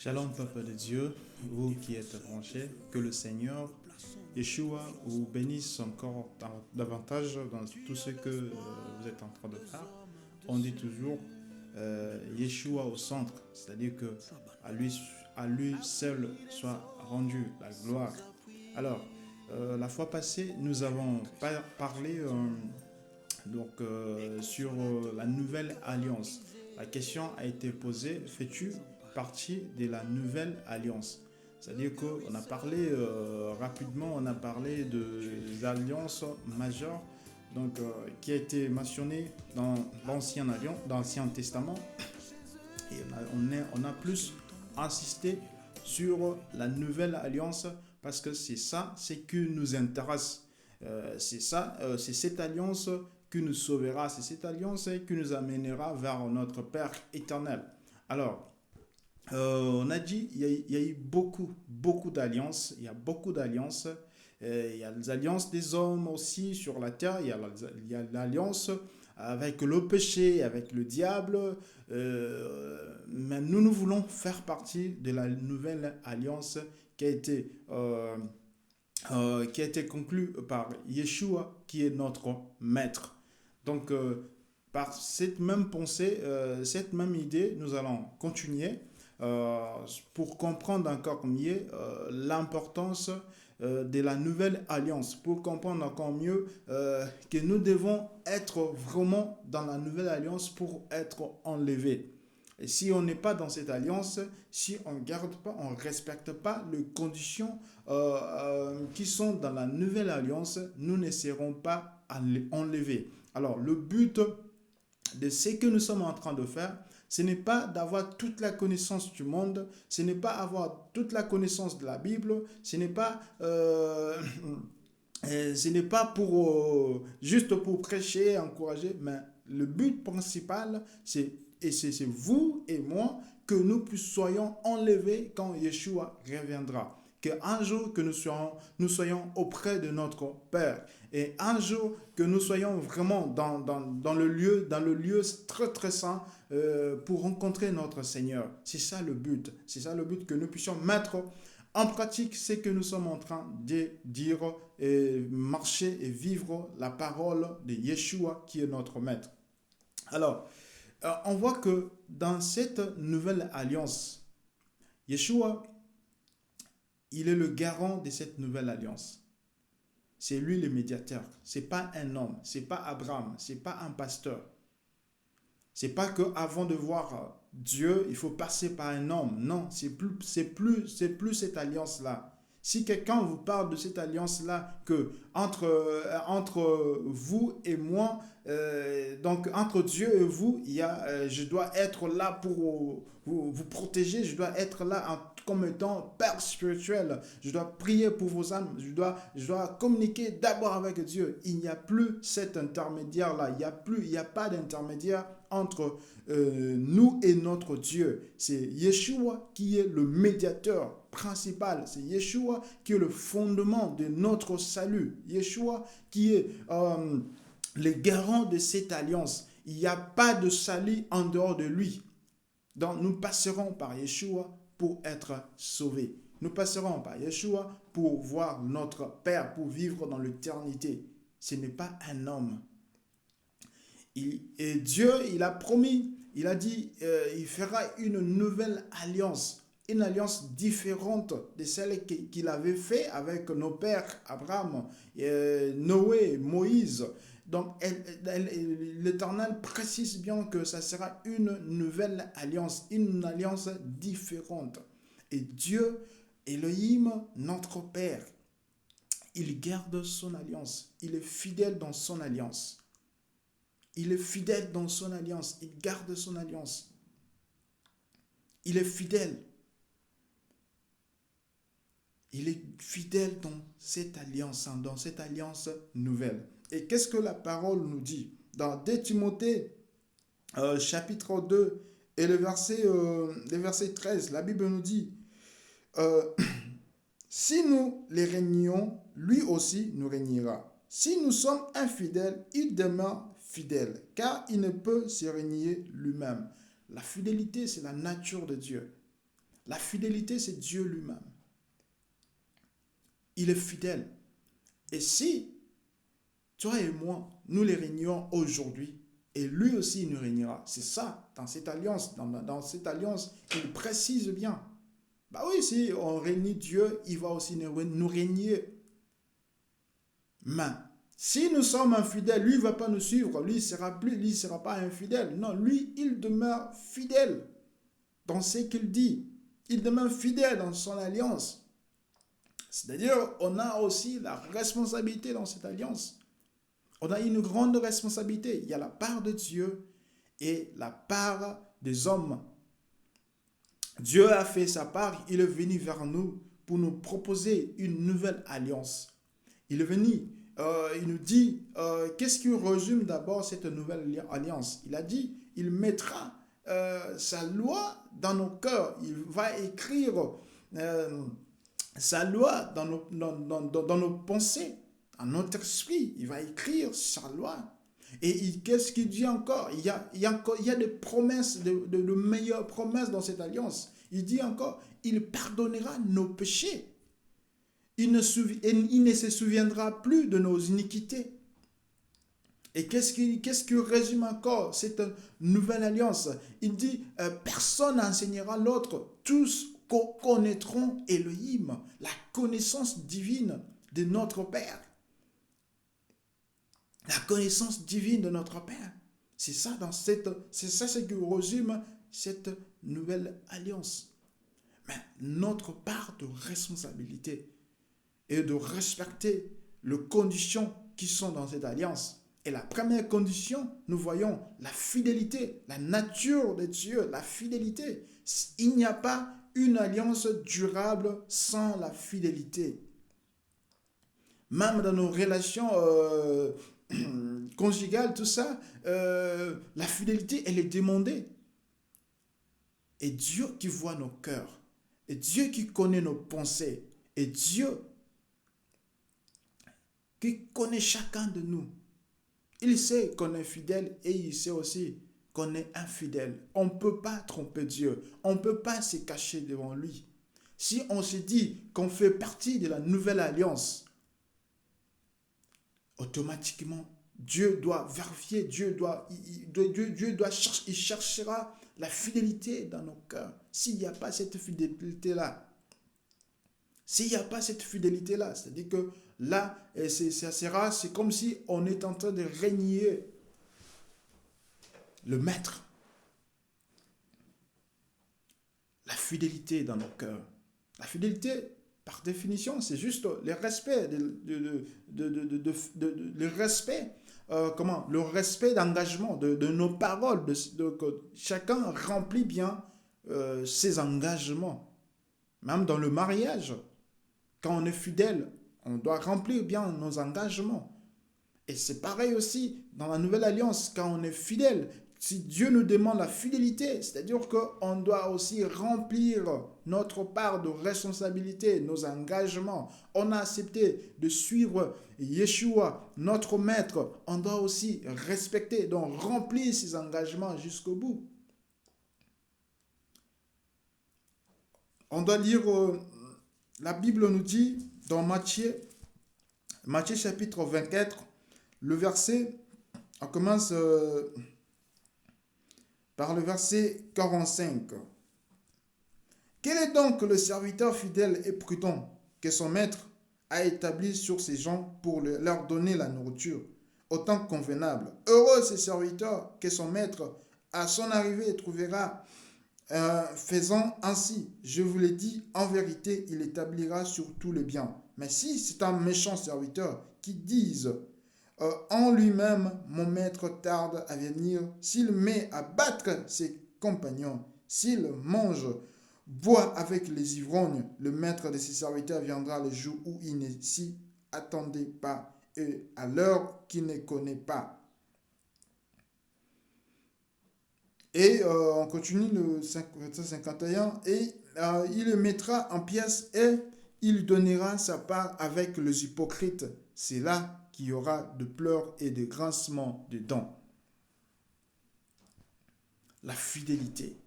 Shalom, peuple de Dieu, vous qui êtes branchés, que le Seigneur, Yeshua, vous bénisse encore davantage dans tout ce que vous êtes en train de faire. On dit toujours Yeshua au centre, c'est-à-dire que à lui seul soit rendue la gloire. Alors, la fois passée, nous avons parlé sur la nouvelle alliance. La question a été posée, fais-tu partie de la nouvelle alliance? C'est-à-dire qu'on a parlé rapidement, on a parlé des alliances majeures qui a été mentionné dans l'Ancien Testament. Et on a plus insisté sur la nouvelle alliance parce que c'est ça, c'est qui nous intéresse. C'est cette alliance qui nous sauvera, c'est cette alliance qui nous amènera vers notre Père éternel. Alors, on a dit, il y a eu beaucoup d'alliances, il y a beaucoup d'alliances. Il y a les alliances des hommes aussi sur la terre, il y a l'alliance avec le péché, avec le diable. Mais nous voulons faire partie de la nouvelle alliance qui a été conclue par Yeshua, qui est notre maître. Donc, par cette même pensée, cette même idée, nous allons continuer pour comprendre encore mieux l'importance de la nouvelle alliance, pour comprendre encore mieux que nous devons être vraiment dans la nouvelle alliance pour être enlevés. Et si on n'est pas dans cette alliance, si on ne garde pas, on ne respecte pas les conditions qui sont dans la nouvelle alliance, nous ne serons pas enlevés. Alors, le but de ce que nous sommes en train de faire, ce n'est pas d'avoir toute la connaissance du monde, ce n'est pas avoir toute la connaissance de la Bible, ce n'est pas juste pour prêcher, encourager, mais le but principal, c'est vous et moi que nous soyons enlevés quand Yeshua reviendra. Qu'un jour que nous soyons auprès de notre Père. Et un jour que nous soyons vraiment dans le lieu très très saint pour rencontrer notre Seigneur. C'est ça le but. C'est ça le but, que nous puissions mettre en pratique ce que nous sommes en train de dire et marcher et vivre la parole de Yeshua qui est notre maître. Alors, on voit que dans cette nouvelle alliance, Yeshua, il est le garant de cette nouvelle alliance. C'est lui le médiateur. C'est pas un homme, c'est pas Abraham, c'est pas un pasteur. C'est pas que avant de voir Dieu, il faut passer par un homme. Non, c'est plus cette alliance-là. Si quelqu'un vous parle de cette alliance-là, que entre vous et moi, donc entre Dieu et vous, je dois être là pour vous protéger, je dois être là comme étant père spirituel, je dois prier pour vos âmes, je dois communiquer d'abord avec Dieu. Il n'y a plus cet intermédiaire-là, il n'y a pas d'intermédiaire entre nous et notre Dieu. C'est Yeshua qui est le médiateur principal. C'est Yeshua qui est le fondement de notre salut. Yeshua qui est le garant de cette alliance. Il n'y a pas de salut en dehors de lui. Donc nous passerons par Yeshua pour être sauvés. Nous passerons par Yeshua pour voir notre Père, pour vivre dans l'éternité. Ce n'est pas un homme. Et Dieu, il a promis, il a dit, il fera une nouvelle alliance, une alliance différente de celle qu'il avait fait avec nos pères, Abraham, Noé, Moïse. Donc, l'Éternel précise bien que ça sera une nouvelle alliance, une alliance différente. Et Dieu, Elohim, notre Père, il garde son alliance, il est fidèle dans son alliance. Il est fidèle dans son alliance. Il garde son alliance. Il est fidèle. Il est fidèle dans cette alliance nouvelle. Et qu'est-ce que la parole nous dit? Dans 2 Timothée, chapitre 2, et le verset 13, la Bible nous dit, si nous les régnons, lui aussi nous régnera. Si nous sommes infidèles, il demeure fidèle, car il ne peut se régner lui-même. La fidélité, c'est la nature de Dieu. La fidélité, c'est Dieu lui-même. Il est fidèle. Et si toi et moi, nous les régnons aujourd'hui, et lui aussi il nous régnera. C'est ça, dans cette alliance. Dans cette alliance, il précise bien. Bah oui, si on règne Dieu, il va aussi nous régner. Mais si nous sommes infidèles, lui ne va pas nous suivre. Lui, il ne sera pas infidèle. Non, lui, il demeure fidèle dans ce qu'il dit. Il demeure fidèle dans son alliance. C'est-à-dire, on a aussi la responsabilité dans cette alliance. On a une grande responsabilité. Il y a la part de Dieu et la part des hommes. Dieu a fait sa part, il est venu vers nous pour nous proposer une nouvelle alliance. Il est venu, il nous dit, qu'est-ce qui résume d'abord cette nouvelle alliance? Il a dit, il mettra sa loi dans nos cœurs. Il va écrire sa loi dans nos pensées, dans notre esprit. Il va écrire sa loi. Et qu'est-ce qu'il dit encore? Il y a des promesses, de meilleures promesses dans cette alliance. Il dit encore, il pardonnera nos péchés. Il ne se souviendra plus de nos iniquités. Et qu'est-ce qui résume encore cette nouvelle alliance? Il dit, personne n'enseignera l'autre, tous connaîtront Elohim, la connaissance divine de notre Père. La connaissance divine de notre Père. C'est ça ce qui résume cette nouvelle alliance. Mais notre part de responsabilité est de respecter les conditions qui sont dans cette alliance. Et la première condition, nous voyons la fidélité, la nature de Dieu, la fidélité. Il n'y a pas une alliance durable sans la fidélité. Même dans nos relations conjugales, tout ça, la fidélité, elle est demandée. Et Dieu qui voit nos cœurs, et Dieu qui connaît nos pensées, et Dieu qui connaît chacun de nous. Il sait qu'on est fidèle et il sait aussi qu'on est infidèle. On ne peut pas tromper Dieu. On ne peut pas se cacher devant lui. Si on se dit qu'on fait partie de la nouvelle alliance, automatiquement, Dieu doit vérifier, Dieu cherchera la fidélité dans nos cœurs. S'il n'y a pas cette fidélité-là, c'est-à-dire que là, c'est comme si on est en train de régner le maître. La fidélité dans nos cœurs. La fidélité, par définition, c'est juste le respect, le respect d'engagement, de nos paroles, que chacun remplit bien ses engagements. Même dans le mariage, quand on est fidèle, on doit remplir bien nos engagements. Et c'est pareil aussi dans la nouvelle alliance, quand on est fidèle. Si Dieu nous demande la fidélité, c'est-à-dire qu'on doit aussi remplir notre part de responsabilité, nos engagements. On a accepté de suivre Yeshua, notre maître. On doit aussi respecter, donc remplir ses engagements jusqu'au bout. On doit lire, la Bible nous dit dans Matthieu chapitre 24, le verset, on commence par le verset 45. Quel est donc le serviteur fidèle et prudent que son maître a établi sur ses gens pour leur donner la nourriture au temps convenable? Heureux ce serviteur que son maître à son arrivée trouvera faisant ainsi. Je vous l'ai dit, en vérité, il établira sur tout le bien. Mais si c'est un méchant serviteur qui dise en lui-même, mon maître tarde à venir, s'il met à battre ses compagnons, s'il mange, boit avec les ivrognes, le maître de ses serviteurs viendra le jour où il ne s'y attendait pas et à l'heure qu'il ne connaît pas. Et on continue le 51, et il le mettra en pièces et il donnera sa part avec les hypocrites. C'est là qu'il y aura de pleurs et de grincements de dents. La fidélité.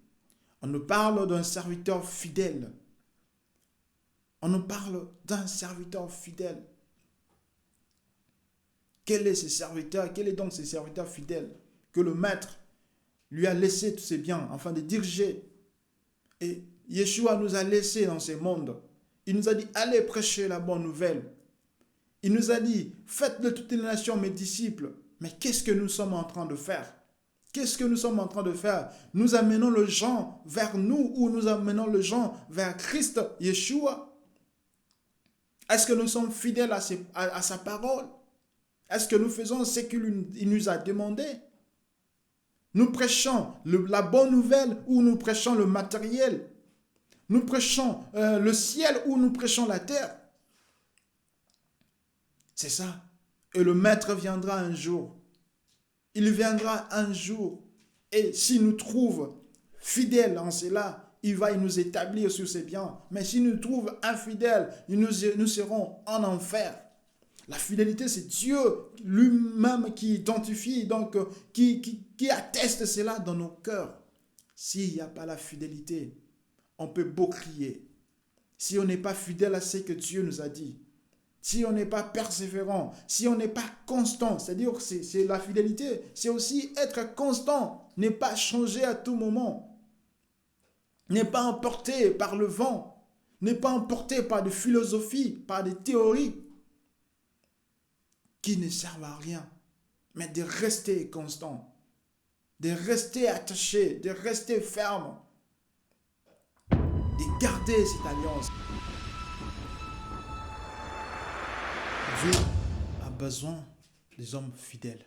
On nous parle d'un serviteur fidèle. On nous parle d'un serviteur fidèle. Quel est ce serviteur? Quel est donc ce serviteur fidèle que le maître lui a laissé tous ses biens afin de diriger? Et Yeshua nous a laissés dans ce monde. Il nous a dit, allez prêcher la bonne nouvelle. Il nous a dit, faites de toutes les nations mes disciples. Mais qu'est-ce que nous sommes en train de faire? Qu'est-ce que nous sommes en train de faire? Nous amenons les gens vers nous ou nous amenons les gens vers Christ, Yeshua? Est-ce que nous sommes fidèles à sa parole? Est-ce que nous faisons ce qu'il nous a demandé? Nous prêchons la bonne nouvelle ou nous prêchons le matériel? Nous prêchons le ciel ou nous prêchons la terre? C'est ça. Et le maître viendra un jour. Il viendra un jour. Et s'il nous trouve fidèles en cela, il va nous établir sur ses biens. Mais s'il nous trouve infidèles, nous serons en enfer. La fidélité, c'est Dieu lui-même qui identifie, donc qui atteste cela dans nos cœurs. S'il n'y a pas la fidélité, on peut beau crier. Si on n'est pas fidèle à ce que Dieu nous a dit, si on n'est pas persévérant, si on n'est pas constant, c'est-à-dire que c'est la fidélité, c'est aussi être constant, ne pas changer à tout moment, ne pas emporté par le vent, ne pas emporté par des philosophies, par des théories qui ne servent à rien, mais de rester constant, de rester attaché, de rester ferme, de garder cette alliance. Dieu a besoin des hommes fidèles.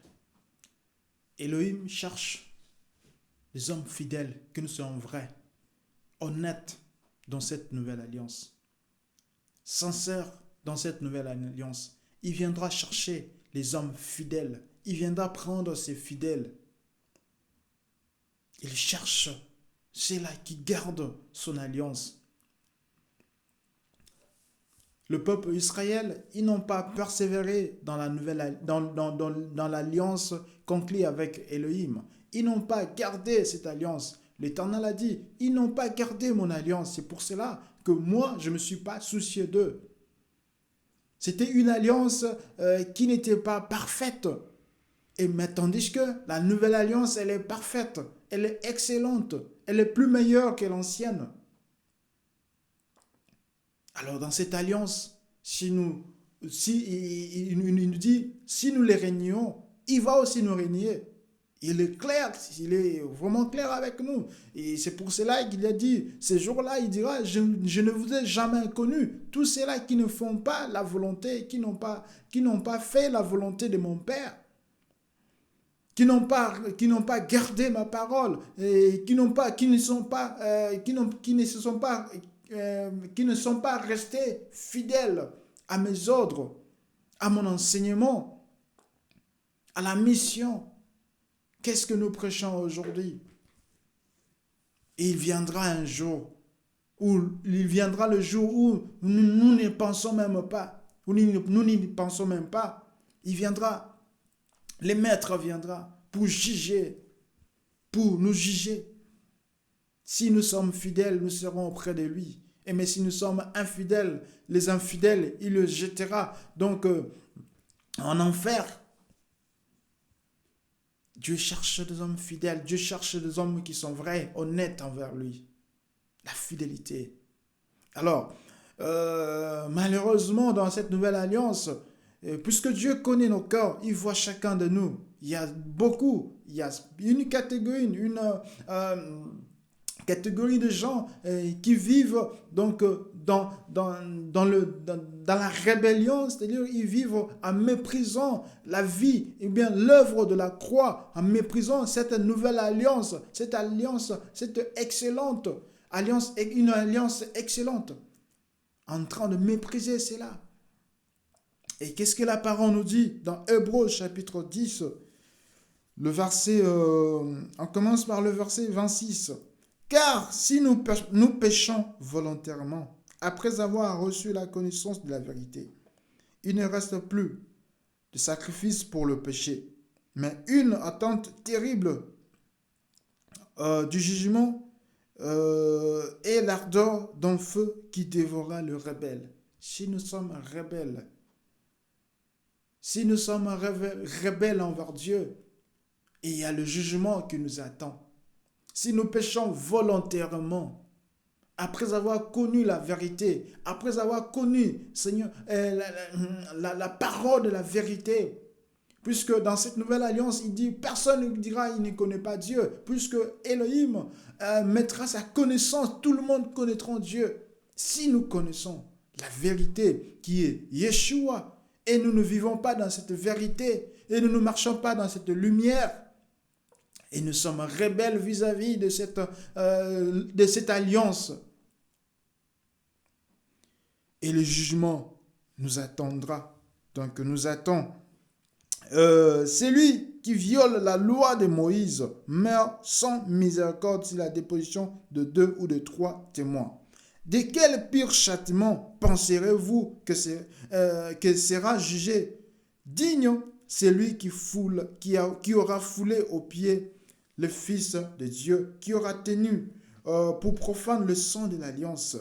Elohim cherche des hommes fidèles, que nous soyons vrais, honnêtes dans cette nouvelle alliance, sincères dans cette nouvelle alliance. Il viendra chercher les hommes fidèles. Il viendra prendre ses fidèles. Il cherche ceux-là qui gardent son alliance. Le peuple Israël, ils n'ont pas persévéré dans l'alliance conclue avec Elohim. Ils n'ont pas gardé cette alliance. L'Éternel a dit, ils n'ont pas gardé mon alliance. C'est pour cela que moi, je ne me suis pas soucié d'eux. C'était une alliance qui n'était pas parfaite. Mais tandis que la nouvelle alliance, elle est parfaite. Elle est excellente. Elle est plus meilleure que l'ancienne. Alors dans cette alliance, il nous dit, si nous les régnons, il va aussi nous régner. Il est clair, il est vraiment clair avec nous. Et c'est pour cela qu'il a dit, ces jours-là, il dira, je ne vous ai jamais connu. Tous ceux-là qui ne font pas la volonté, qui n'ont pas fait la volonté de mon Père, qui n'ont pas gardé ma parole, et qui ne sont pas restés fidèles à mes ordres, à mon enseignement, à la mission. Qu'est-ce que nous prêchons aujourd'hui? Et il viendra le jour où nous n'y pensons même pas. Nous n'y pensons même pas. Il viendra, le maître viendra pour nous juger. Si nous sommes fidèles, nous serons auprès de lui. Mais si nous sommes infidèles, les infidèles, il le jettera donc en enfer. Dieu cherche des hommes fidèles. Dieu cherche des hommes qui sont vrais, honnêtes envers lui. La fidélité. Alors, malheureusement, dans cette nouvelle alliance, puisque Dieu connaît nos cœurs, il voit chacun de nous. Il y a une catégorie de gens qui vivent donc dans la rébellion, c'est-à-dire ils vivent en méprisant la vie et bien l'œuvre de la croix, en méprisant cette nouvelle alliance, cette excellente alliance, une alliance excellente, en train de mépriser cela. Et qu'est-ce que la parole nous dit dans Hébreux chapitre 10, le verset, on commence par le verset 26. Car si nous péchons volontairement, après avoir reçu la connaissance de la vérité, il ne reste plus de sacrifice pour le péché, mais une attente terrible du jugement et l'ardeur d'un feu qui dévora le rebelle. Si nous sommes rebelles, si nous sommes rebelles envers Dieu, il y a le jugement qui nous attend. Si nous péchons volontairement, après avoir connu la vérité, après avoir connu, Seigneur, la parole de la vérité, puisque dans cette nouvelle alliance, il dit, personne ne dira, il ne connaît pas Dieu, puisque Elohim mettra sa connaissance, tout le monde connaîtra Dieu. Si nous connaissons la vérité qui est Yeshua, et nous ne vivons pas dans cette vérité, et nous ne marchons pas dans cette lumière, et nous sommes rebelles vis-à-vis de cette alliance, et le jugement nous attendra. Donc nous attendons. Celui qui viole la loi de Moïse meurt sans miséricorde sur la déposition de 2 ou de 3 témoins. De quel pire châtiment penserez-vous que sera jugé digne celui qui aura foulé aux pieds le Fils de Dieu, qui aura tenu pour profane le sang de l'alliance,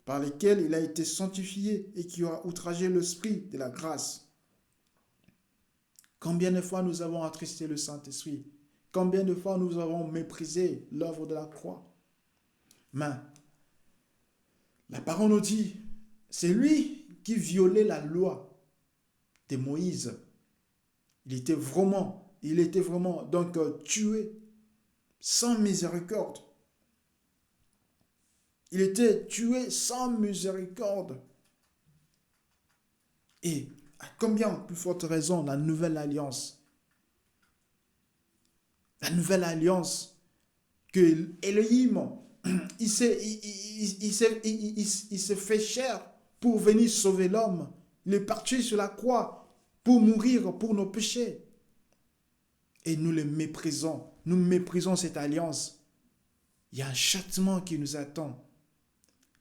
par lequel il a été sanctifié et qui aura outragé l'esprit de la grâce. Combien de fois nous avons attristé le Saint-Esprit? Combien de fois nous avons méprisé l'œuvre de la croix? Mais la parole nous dit, c'est lui qui violait la loi de Moïse. Il était vraiment donc tué sans miséricorde. Il était tué sans miséricorde. Et à combien plus forte raison la nouvelle alliance? La nouvelle alliance que Elohim, il s'est fait chair pour venir sauver l'homme. Il est parti sur la croix pour mourir pour nos péchés. Et nous le méprisons. Nous méprisons cette alliance. Il y a un châtiment qui nous attend.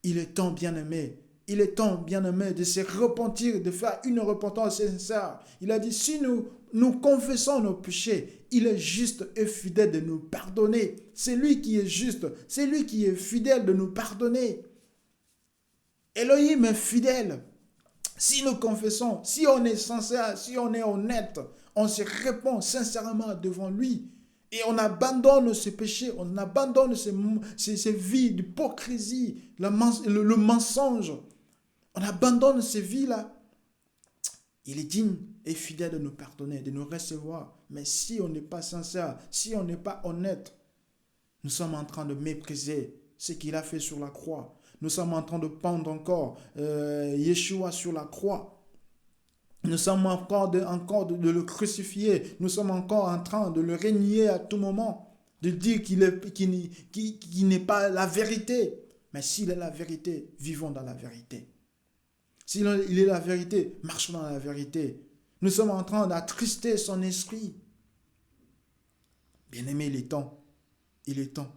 Il est temps, bien-aimé. Il est temps, bien-aimé, de se repentir, de faire une repentance sincère. Il a dit, si nous confessons nos péchés, il est juste et fidèle de nous pardonner. C'est lui qui est juste, c'est lui qui est fidèle de nous pardonner. Elohim est fidèle. Si nous confessons, si on est sincère, si on est honnête, on se répond sincèrement devant lui. Et on abandonne ces péchés, on abandonne ces vies d'hypocrisie, le mensonge. On abandonne ces vies-là. Il est digne et fidèle de nous pardonner, de nous recevoir. Mais si on n'est pas sincère, si on n'est pas honnête, nous sommes en train de mépriser ce qu'il a fait sur la croix. Nous sommes en train de pendre encore Yeshua sur la croix. Nous sommes encore de le crucifier. Nous sommes encore en train de le renier à tout moment. De dire qu'il n'est pas la vérité. Mais s'il est la vérité, vivons dans la vérité. S'il est la vérité, marchons dans la vérité. Nous sommes en train d'attrister son esprit. Bien-aimé, il est temps. Il est temps.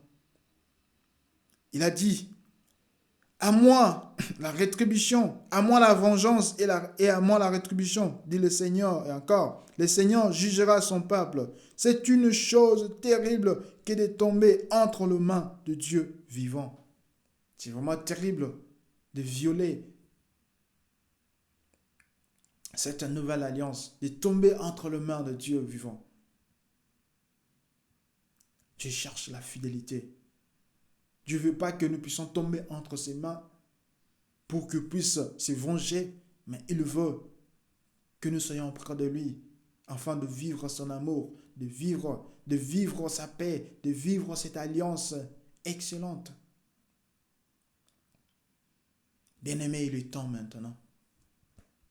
Il a dit, à moi la rétribution, à moi la vengeance et à moi la rétribution, dit le Seigneur. Et encore, le Seigneur jugera son peuple. C'est une chose terrible que de tomber entre les mains de Dieu vivant. C'est vraiment terrible de violer cette nouvelle alliance, de tomber entre les mains de Dieu vivant. Dieu cherche la fidélité. Dieu ne veut pas que nous puissions tomber entre ses mains pour qu'il puisse se venger, mais il veut que nous soyons près de lui afin de vivre son amour, de vivre sa paix, de vivre cette alliance excellente. Bien-aimé, il est temps maintenant.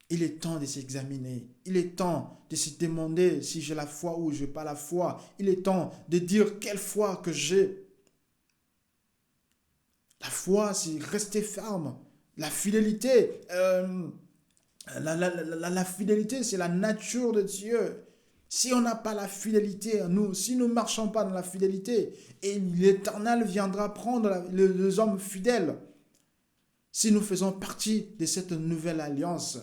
Il est temps de s'examiner. Il est temps de se demander si j'ai la foi ou je n'ai pas la foi. Il est temps de dire quelle foi que j'ai. La foi, c'est rester ferme. La fidélité, la fidélité, c'est la nature de Dieu. Si on n'a pas la fidélité, si nous ne marchons pas dans la fidélité, et l'Éternel viendra prendre les hommes fidèles. Si nous faisons partie de cette nouvelle alliance,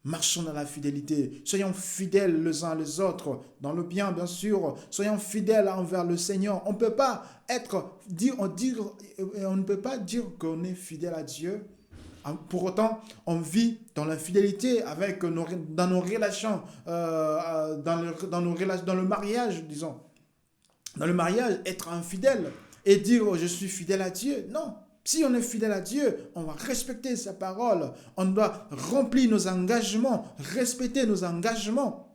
Marchons dans la fidélité. Soyons fidèles les uns les autres. Dans le bien, bien sûr. Soyons fidèles envers le Seigneur. On ne peut pas on ne peut pas dire qu'on est fidèle à Dieu. Pour autant, on vit dans l'infidélité dans nos relations, dans le mariage, disons. Dans le mariage, être infidèle et dire « je suis fidèle à Dieu ». Non. Si on est fidèle à Dieu, on va respecter sa parole. On doit remplir nos engagements, respecter nos engagements.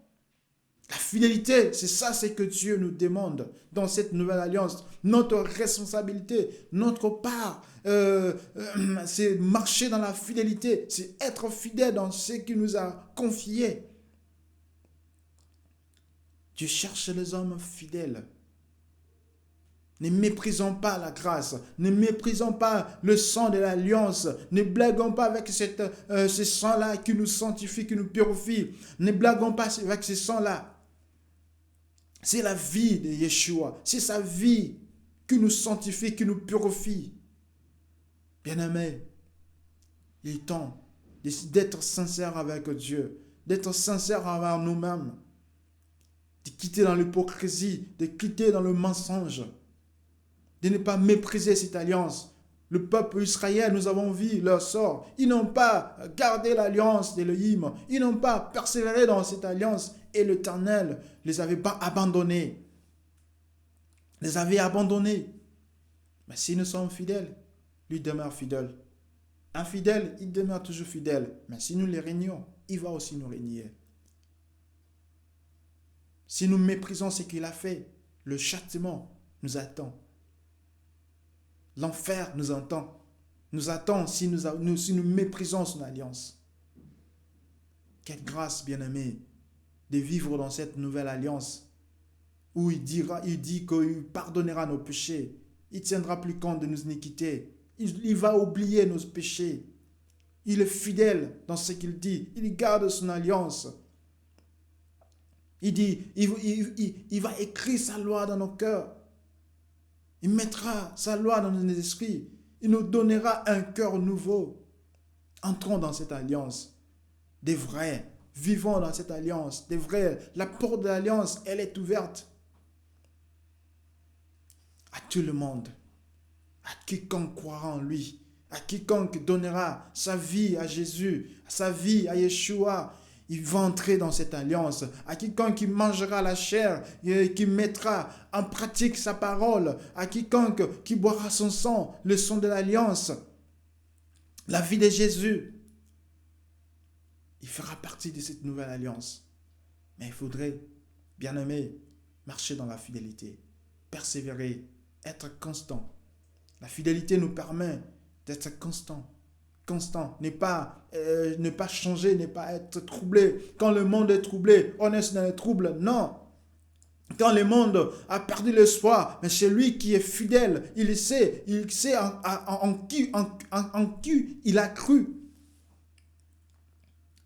La fidélité, c'est ça, c'est que Dieu nous demande dans cette nouvelle alliance. Notre responsabilité, notre part, c'est marcher dans la fidélité, c'est être fidèle dans ce qu'il nous a confié. Dieu cherche les hommes fidèles. Ne méprisons pas la grâce, ne méprisons pas le sang de l'alliance, ne blaguons pas avec ce sang-là qui nous sanctifie, qui nous purifie. Ne blaguons pas avec ce sang-là. C'est la vie de Yeshua, c'est sa vie qui nous sanctifie, qui nous purifie. Bien-aimés, il est temps d'être sincère avec Dieu, d'être sincère envers nous-mêmes, de quitter dans l'hypocrisie, de quitter dans le mensonge, de ne pas mépriser cette alliance. Le peuple Israël, nous avons vu leur sort. Ils n'ont pas gardé l'alliance d'Élohim. Ils n'ont pas persévéré dans cette alliance. Et l'Éternel les avait pas abandonnés. Les avait abandonnés. Mais si nous sommes fidèles, lui demeure fidèle. Infidèle, il demeure toujours fidèle. Mais si nous les régnons, il va aussi nous régner. Si nous méprisons ce qu'il a fait, le châtiment nous attend. L'enfer nous attend si nous méprisons son alliance. Quelle grâce, bien-aimé, de vivre dans cette nouvelle alliance où il dit qu'il pardonnera nos péchés. Il ne tiendra plus compte de nos iniquités. Il va oublier nos péchés. Il est fidèle dans ce qu'il dit. Il garde son alliance. Il dit, il va écrire sa loi dans nos cœurs. Il mettra sa loi dans nos esprits. Il nous donnera un cœur nouveau. Entrons dans cette alliance. Des vrais. Vivons dans cette alliance. Des vrais. La porte de l'alliance, elle est ouverte. À tout le monde. À quiconque croira en lui. À quiconque donnera sa vie à Jésus. Sa vie à Yeshua. Il va entrer dans cette alliance. À quiconque qui mangera la chair, qui mettra en pratique sa parole, à quiconque qui boira son sang, le sang de l'alliance, la vie de Jésus, il fera partie de cette nouvelle alliance. Mais il faudrait, bien-aimé, marcher dans la fidélité, persévérer, être constant. La fidélité nous permet d'être constant. Constant, ne pas changer, ne pas être troublé. Quand le monde est troublé, on est dans les troubles. Non. Quand le monde a perdu l'espoir, mais c'est lui qui est fidèle. Il sait en qui il a cru.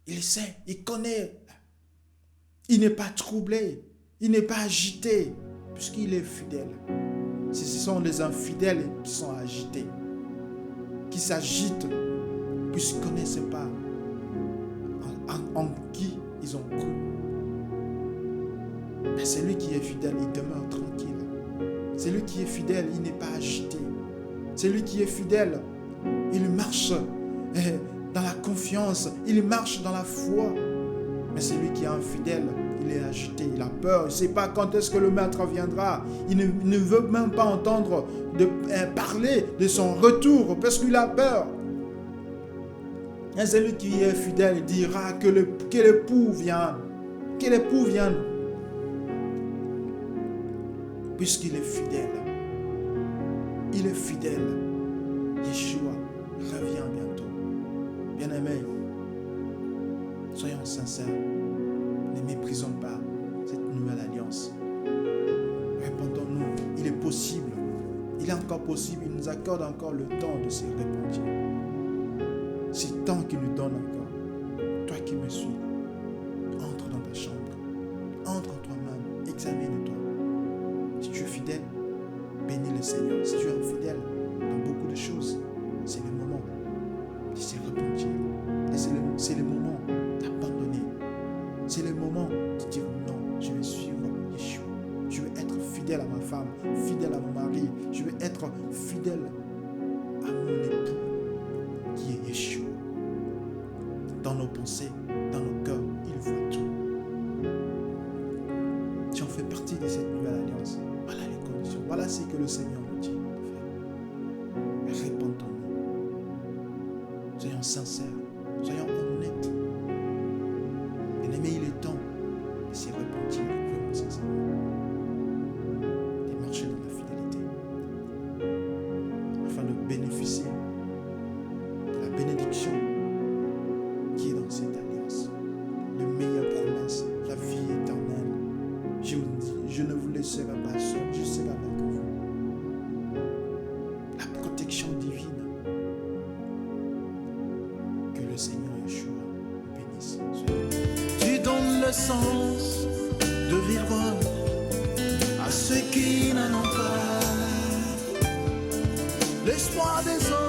Il sait, il connaît. Il n'est pas troublé, il n'est pas agité, puisqu'il est fidèle. Ce sont les infidèles qui sont agités, qui s'agitent, puisqu'ils ne connaissent pas en qui ils ont cru. Mais celui qui est fidèle, il demeure tranquille. Celui qui est fidèle, il n'est pas agité. Celui qui est fidèle, il marche dans la confiance, il marche dans la foi. Mais celui qui est infidèle, il est agité, il a peur, il ne sait pas quand est-ce que le maître viendra. Il ne veut même pas entendre parler de son retour parce qu'il a peur. Et celui qui est fidèle dira que l'époux vienne. Que l'époux vienne. Puisqu'il est fidèle. Il est fidèle. Yeshua revient bientôt. Bien-aimés, soyons sincères. Ne méprisons pas cette nouvelle alliance. Répondons-nous. Il est possible. Il est encore possible. Il nous accorde encore le temps de se repentir. C'est temps qu'il nous donne encore. Toi qui me suis, entre dans ta chambre. Entre en toi-même. Examine-toi. Si tu es fidèle, bénis le Seigneur. Si tu es infidèle dans beaucoup de choses, c'est le moment de se repentir. Et c'est le moment d'abandonner fidèle à ma femme, fidèle à mon mari. Je veux être fidèle à mon époux, qui est Yeshua. Dans nos pensées, dans nos cœurs, il voit tout. Si on fait partie de cette nouvelle alliance, voilà les conditions. Voilà ce que le Seigneur nous dit de faire. Répandons-nous. Soyons sincères. Soyons honnêtes. Bien-aimés, il est temps de se repentir vraiment sincèrement. De marcher dans la fidélité. Afin de bénéficier de la bénédiction qui est dans cette alliance. Les meilleures promesses, la vie éternelle. Je ne vous laisserai pas seul, je serai avec vous. La protection divine. Que le Seigneur Yeshua nous bénisse. Tu donnes le sens de vivre à ceux qui n'en ont pas. L'espoir des hommes.